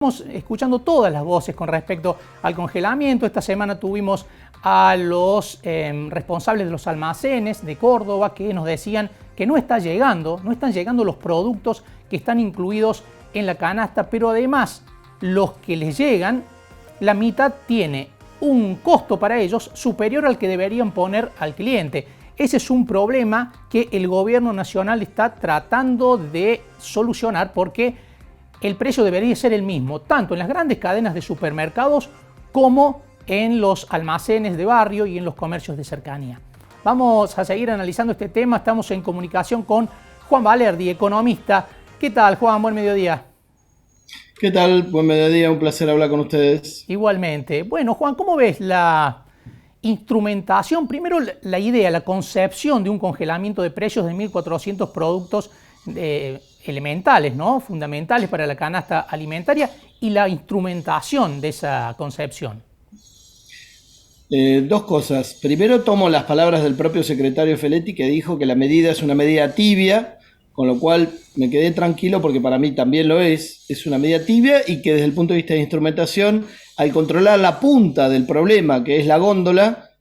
Estamos escuchando todas las voces con respecto al congelamiento. Esta semana tuvimos a los responsables de los almacenes de Córdoba que nos decían que no están llegando los productos que están incluidos en la canasta, pero además los que les llegan, la mitad tiene un costo para ellos superior al que deberían poner al cliente. Ese es un problema que el gobierno nacional está tratando de solucionar porque el precio debería ser el mismo, tanto en las grandes cadenas de supermercados como en los almacenes de barrio y en los comercios de cercanía. Vamos a seguir analizando este tema. Estamos en comunicación con Juan Valerdi, economista. ¿Qué tal, Juan? Buen mediodía. ¿Qué tal? Buen mediodía, un placer hablar con ustedes. Igualmente. Bueno, Juan, ¿cómo ves la instrumentación? Primero, la idea, la concepción de un congelamiento de precios de 1.400 productos elementales, ¿no? Fundamentales para la canasta alimentaria, y la instrumentación de esa concepción. Dos cosas. Primero tomo las palabras del propio secretario Feletti, que dijo que la medida es una medida tibia, con lo cual me quedé tranquilo porque para mí también lo es una medida tibia y que desde el punto de vista de instrumentación, al controlar la punta del problema, que es la góndola,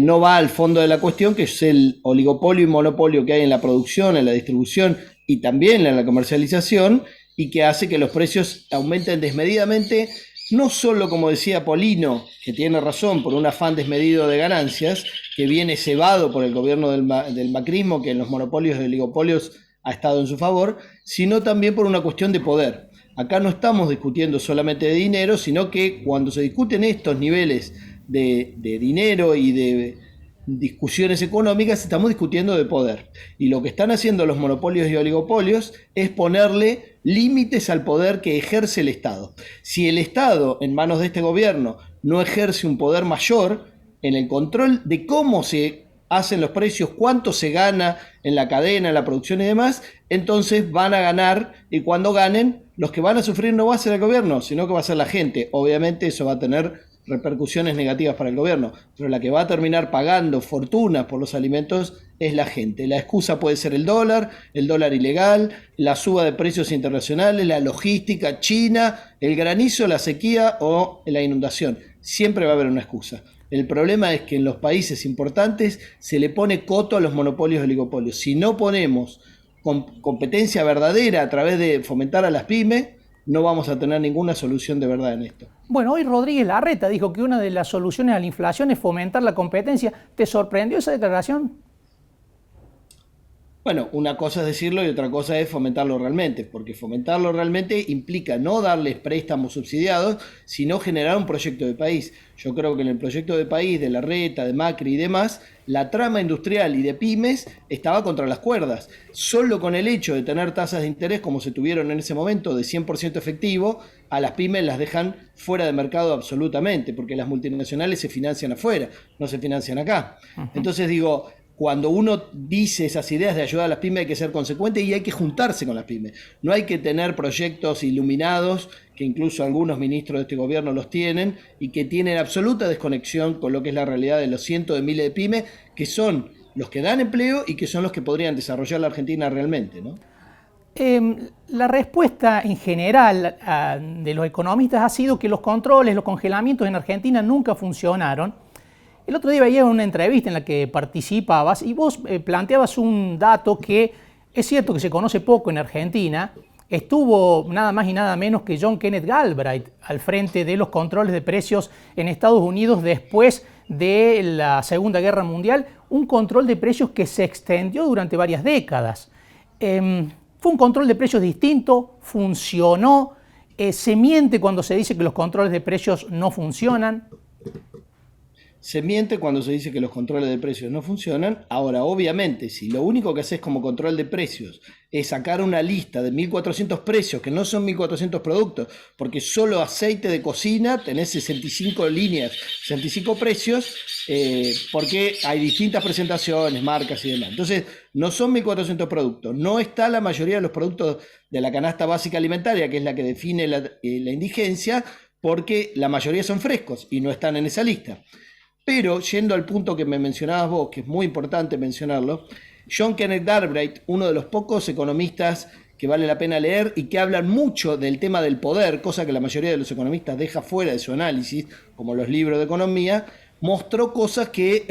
no va al fondo de la cuestión, que es el oligopolio y monopolio que hay en la producción, en la distribución y también en la comercialización, y que hace que los precios aumenten desmedidamente, no solo, como decía Polino, que tiene razón, por un afán desmedido de ganancias, que viene cebado por el gobierno del macrismo, que en los monopolios y oligopolios ha estado en su favor, sino también por una cuestión de poder. Acá no estamos discutiendo solamente de dinero, sino que cuando se discuten estos niveles de dinero y de discusiones económicas, estamos discutiendo de poder. Y lo que están haciendo los monopolios y oligopolios es ponerle límites al poder que ejerce el Estado. Si el Estado, en manos de este gobierno, no ejerce un poder mayor en el control de cómo se hacen los precios, cuánto se gana en la cadena, en la producción y demás, entonces van a ganar, y cuando ganen, los que van a sufrir no va a ser el gobierno, sino que va a ser la gente. Obviamente eso va a tener repercusiones negativas para el gobierno, pero la que va a terminar pagando fortunas por los alimentos es la gente. La excusa puede ser el dólar ilegal, la suba de precios internacionales, la logística, China, el granizo, la sequía o la inundación. Siempre va a haber una excusa. El problema es que en los países importantes se le pone coto a los monopolios y oligopolios. Si no ponemos competencia verdadera a través de fomentar a las pymes, no vamos a tener ninguna solución de verdad en esto. Bueno, hoy Rodríguez Larreta dijo que una de las soluciones a la inflación es fomentar la competencia. ¿Te sorprendió esa declaración? Bueno, una cosa es decirlo y otra cosa es fomentarlo realmente, porque fomentarlo realmente implica no darles préstamos subsidiados, sino generar un proyecto de país. Yo creo que en el proyecto de país de Larreta, de Macri y demás, la trama industrial y de pymes estaba contra las cuerdas. Solo con el hecho de tener tasas de interés como se tuvieron en ese momento de 100% efectivo, a las pymes las dejan fuera de mercado absolutamente, porque las multinacionales se financian afuera, no se financian acá. Entonces digo, cuando uno dice esas ideas de ayudar a las pymes hay que ser consecuente y hay que juntarse con las pymes. No hay que tener proyectos iluminados, que incluso algunos ministros de este gobierno los tienen, y que tienen absoluta desconexión con lo que es la realidad de los cientos de miles de pymes, que son los que dan empleo y que son los que podrían desarrollar la Argentina realmente, ¿no? La respuesta en general de los economistas ha sido que los controles, los congelamientos en Argentina nunca funcionaron. El otro día veía una entrevista en la que participabas y vos planteabas un dato que es cierto que se conoce poco en Argentina. Estuvo nada más y nada menos que John Kenneth Galbraith al frente de los controles de precios en Estados Unidos después de la Segunda Guerra Mundial, un control de precios que se extendió durante varias décadas. Fue un control de precios distinto, funcionó, se miente cuando se dice que los controles de precios no funcionan. Se miente cuando se dice que los controles de precios no funcionan. Ahora, obviamente, si lo único que haces como control de precios es sacar una lista de 1.400 precios, que no son 1.400 productos, porque solo aceite de cocina tenés 65 líneas, 65 precios, porque hay distintas presentaciones, marcas y demás. Entonces, no son 1.400 productos. No está la mayoría de los productos de la canasta básica alimentaria, que es la que define la indigencia, porque la mayoría son frescos y no están en esa lista. Pero, yendo al punto que me mencionabas vos, que es muy importante mencionarlo, John Kenneth Galbraith, uno de los pocos economistas que vale la pena leer y que hablan mucho del tema del poder, cosa que la mayoría de los economistas deja fuera de su análisis, como los libros de economía, mostró cosas que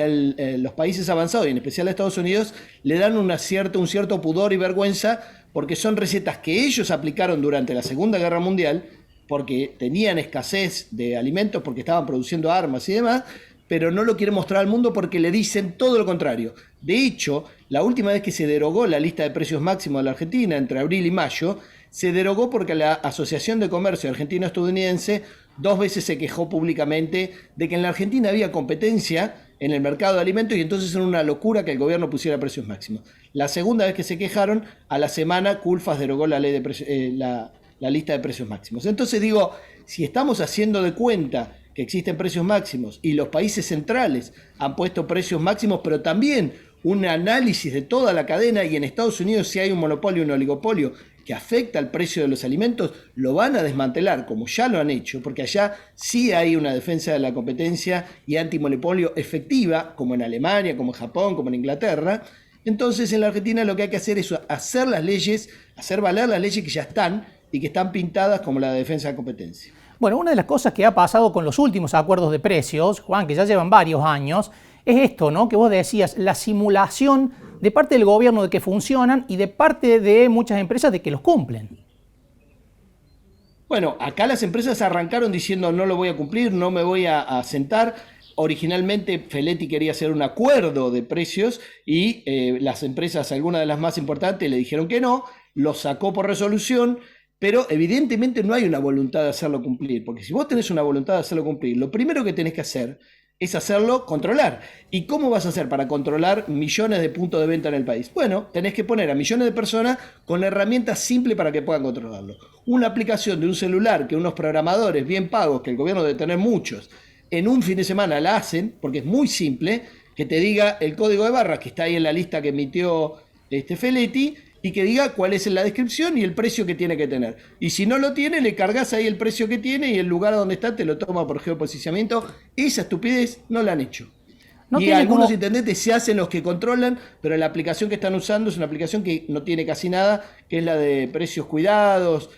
los países avanzados, y en especial a Estados Unidos, le dan un cierto pudor y vergüenza, porque son recetas que ellos aplicaron durante la Segunda Guerra Mundial, porque tenían escasez de alimentos, porque estaban produciendo armas y demás, pero no lo quieren mostrar al mundo porque le dicen todo lo contrario. De hecho, la última vez que se derogó la lista de precios máximos de la Argentina, entre abril y mayo, se derogó porque la Asociación de Comercio Argentino-Estadounidense 2 veces se quejó públicamente de que en la Argentina había competencia en el mercado de alimentos y entonces era una locura que el gobierno pusiera precios máximos. La segunda vez que se quejaron, a la semana Culfas derogó la ley de la lista de precios máximos. Entonces digo, si estamos haciendo de cuenta que existen precios máximos y los países centrales han puesto precios máximos, pero también un análisis de toda la cadena, y en Estados Unidos si hay un monopolio o un oligopolio que afecta al precio de los alimentos, lo van a desmantelar, como ya lo han hecho, porque allá sí hay una defensa de la competencia y antimonopolio efectiva, como en Alemania, como en Japón, como en Inglaterra. Entonces en la Argentina lo que hay que hacer es hacer las leyes, hacer valer las leyes que ya están y que están pintadas como la defensa de la competencia. Bueno, una de las cosas que ha pasado con los últimos acuerdos de precios, Juan, que ya llevan varios años, es esto, ¿no? Que vos decías, la simulación de parte del gobierno de que funcionan y de parte de muchas empresas de que los cumplen. Bueno, acá las empresas arrancaron diciendo no lo voy a cumplir, no me voy a sentar. Originalmente Feletti quería hacer un acuerdo de precios y las empresas, algunas de las más importantes, le dijeron que no, lo sacó por resolución. Pero evidentemente no hay una voluntad de hacerlo cumplir, porque si vos tenés una voluntad de hacerlo cumplir, lo primero que tenés que hacer es hacerlo controlar. ¿Y cómo vas a hacer para controlar millones de puntos de venta en el país? Bueno, tenés que poner a millones de personas con herramientas simples para que puedan controlarlo. Una aplicación de un celular que unos programadores bien pagos, que el gobierno debe tener muchos, en un fin de semana la hacen, porque es muy simple, que te diga el código de barras que está ahí en la lista que emitió Feletti, y que diga cuál es la descripción y el precio que tiene que tener. Y si no lo tiene, le cargas ahí el precio que tiene y el lugar donde está te lo toma por geoposicionamiento. Esa estupidez no la han hecho. No y algunos intendentes se hacen los que controlan, pero la aplicación que están usando es una aplicación que no tiene casi nada, que es la de precios cuidados,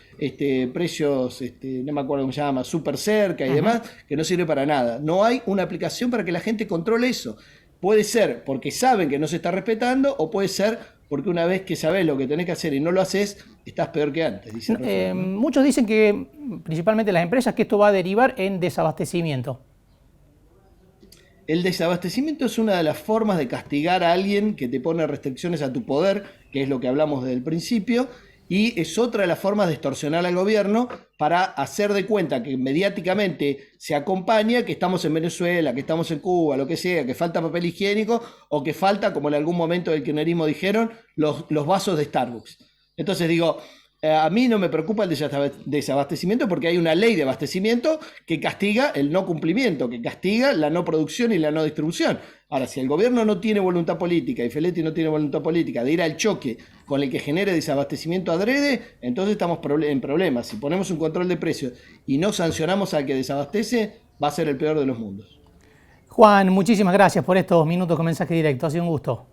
precios, no me acuerdo cómo se llama, súper cerca y demás, que no sirve para nada. No hay una aplicación para que la gente controle eso. Puede ser porque saben que no se está respetando, o puede ser porque una vez que sabes lo que tenés que hacer y no lo haces, estás peor que antes. Dice muchos dicen que, principalmente las empresas, que esto va a derivar en desabastecimiento. El desabastecimiento es una de las formas de castigar a alguien que te pone restricciones a tu poder, que es lo que hablamos desde el principio, y es otra de las formas de extorsionar al gobierno para hacer de cuenta que mediáticamente se acompaña que estamos en Venezuela, que estamos en Cuba, lo que sea, que falta papel higiénico o que falta, como en algún momento del kirchnerismo dijeron, los vasos de Starbucks. Entonces digo, a mí no me preocupa el desabastecimiento porque hay una ley de abastecimiento que castiga el no cumplimiento, que castiga la no producción y la no distribución. Ahora, si el gobierno no tiene voluntad política y Feletti no tiene voluntad política de ir al choque con el que genere desabastecimiento adrede, entonces estamos en problemas. Si ponemos un control de precios y no sancionamos al que desabastece, va a ser el peor de los mundos. Juan, muchísimas gracias por estos minutos con mensaje directo. Ha sido un gusto.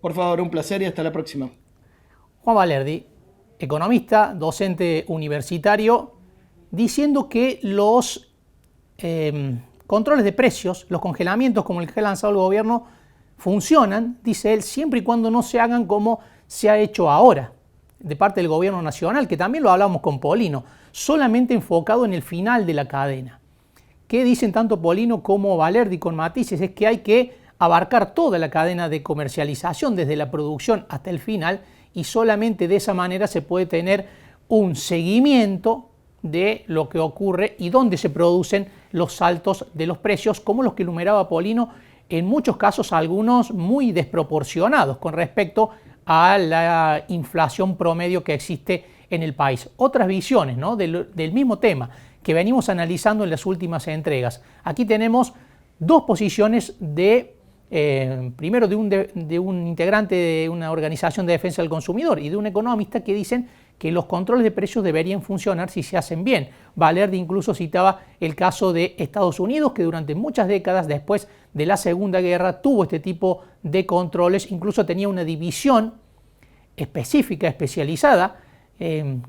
Por favor, un placer y hasta la próxima. Juan Valerdi, economista, docente universitario, diciendo que los controles de precios, los congelamientos como el que ha lanzado el gobierno, funcionan, dice él, siempre y cuando no se hagan como se ha hecho ahora, de parte del gobierno nacional, que también lo hablamos con Polino, solamente enfocado en el final de la cadena. ¿Qué dicen tanto Polino como Valerdi con matices? Es que hay que abarcar toda la cadena de comercialización, desde la producción hasta el final, y solamente de esa manera se puede tener un seguimiento de lo que ocurre y dónde se producen los saltos de los precios, como los que enumeraba Polino, en muchos casos algunos muy desproporcionados con respecto a la inflación promedio que existe en el país. Otras visiones, ¿no?, del mismo tema que venimos analizando en las últimas entregas. Aquí tenemos dos posiciones primero de un integrante de una organización de defensa del consumidor y de un economista que dicen que los controles de precios deberían funcionar si se hacen bien. Valerdi incluso citaba el caso de Estados Unidos, que durante muchas décadas después de la Segunda Guerra tuvo este tipo de controles, incluso tenía una división específica, especializada,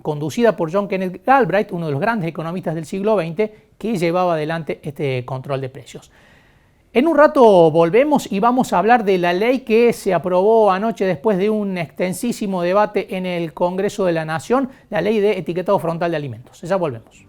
conducida por John Kenneth Galbraith, uno de los grandes economistas del siglo XX, que llevaba adelante este control de precios. En un rato volvemos y vamos a hablar de la ley que se aprobó anoche después de un extensísimo debate en el Congreso de la Nación, la ley de etiquetado frontal de alimentos. Ya volvemos.